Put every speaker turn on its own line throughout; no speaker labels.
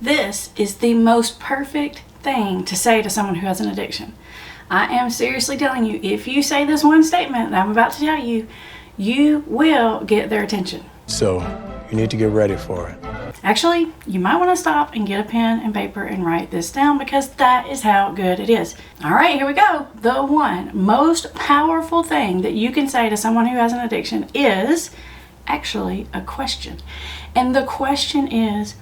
This is the most perfect thing to say to someone who has an addiction. I am seriously telling you, if you say this one statement that I'm about to tell you, you will get their attention.
So, you need to get ready for it.
Actually, you might want to stop and get a pen and paper and write this down because that is how good it is. All right, here we go. The one most powerful thing that you can say to someone who has an addiction is actually a question. And the question is,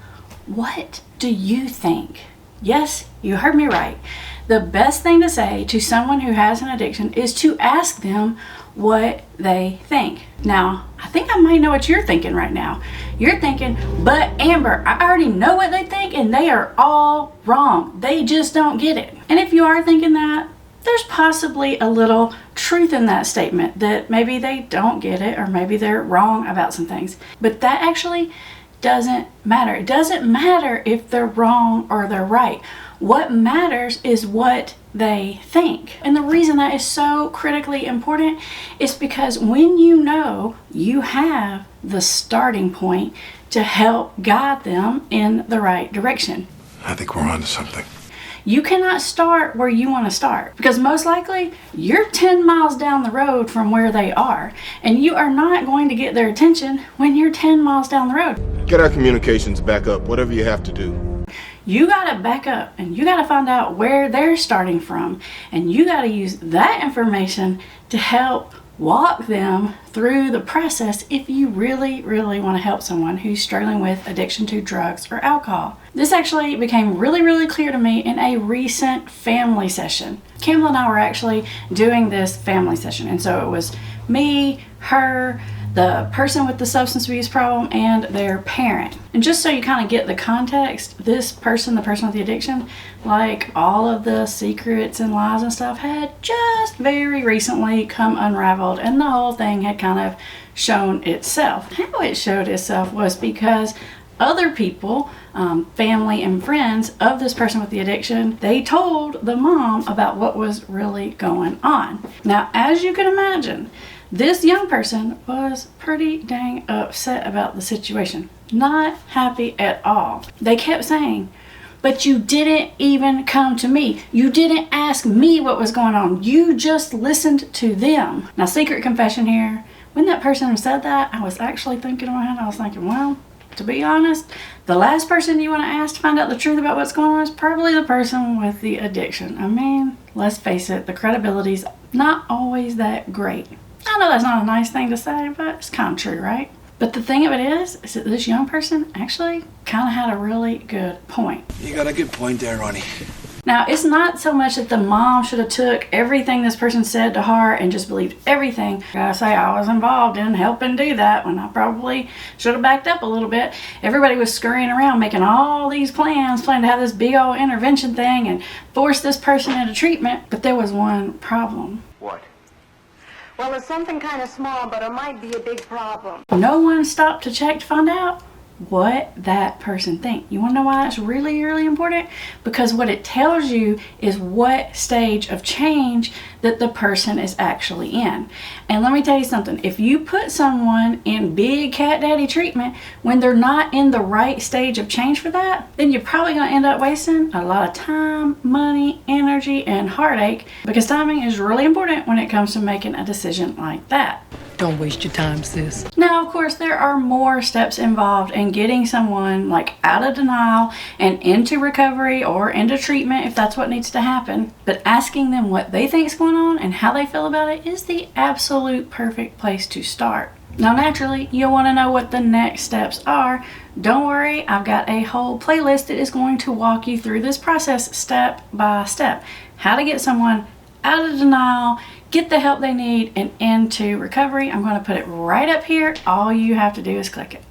what do you think? Yes, you heard me right. The best thing to say to someone who has an addiction is to ask them what they think. Now, I think I might know what you're thinking right now. You're thinking, but Amber, I already know what they think and they are all wrong. They just don't get it. And if you are thinking that, there's possibly a little truth in that statement that maybe they don't get it or maybe they're wrong about some things. But that actually doesn't matter. It doesn't matter if they're wrong or they're right. What matters is what they think. And the reason that is so critically important is because when you know, you have the starting point to help guide them in the right direction.
I think we're onto something.
You cannot start where you want to start because most likely you're 10 miles down the road from where they are, and you are not going to get their attention when you're 10 miles down the road.
Get our communications back up, whatever you have to do.
You got to back up and you got to find out where they're starting from, and you got to use that information to help walk them through the process if you really want to help someone who's struggling with addiction to drugs or alcohol. This actually became really clear to me in a recent family session. Campbell and I were actually doing this family session, and so it was me, her, the person with the substance abuse problem, and their parent. And just so you kind of get the context, this person, the person with the addiction, like all of the secrets and lies and stuff had just very recently come unraveled, and the whole thing had kind of shown itself. How it showed itself was because other people, family and friends of this person with the addiction, they told the mom about what was really going on. Now, as you can imagine, this young person was pretty dang upset about the situation. Not happy at all. They kept saying, but you didn't even come to me. You didn't ask me what was going on. You just listened to them. Now, secret confession here. When that person said that, I was actually thinking in my head, I was thinking, well, to be honest, the last person you want to ask to find out the truth about what's going on is probably the person with the addiction. I mean, let's face it, the credibility's not always that great. I know that's not a nice thing to say, but it's kind of true, right? But the thing of it is that this young person actually kind of had a really good point.
You got a good point there, Ronnie.
Now, it's not so much that the mom should have took everything this person said to heart and just believed everything. I gotta say, I was involved in helping do that when I probably should have backed up a little bit. Everybody was scurrying around making all these plans, planning to have this big old intervention thing and force this person into treatment. But there was one problem.
What?
Well, it's something kind of small, but it might be a big problem.
No one stopped to check to find out what that person thinks. You want to know why that's really important? Because what it tells you is what stage of change that the person is actually in. And let me tell you something, if you put someone in big cat daddy treatment when they're not in the right stage of change for that, then you're probably going to end up wasting a lot of time, money, energy, and heartache, because timing is really important when it comes to making a decision like that.
Don't waste your time, sis.
Now, of course, there are more steps involved in getting someone out of denial and into recovery or into treatment if that's what needs to happen. But asking them what they think is going on and how they feel about it is the absolute perfect place to start. Now, naturally, you'll want to know what the next steps are. Don't worry, I've got a whole playlist that is going to walk you through this process step by step. How to get someone out of denial, get the help they need, and into recovery. I'm going to put it right up here. All you have to do is click it.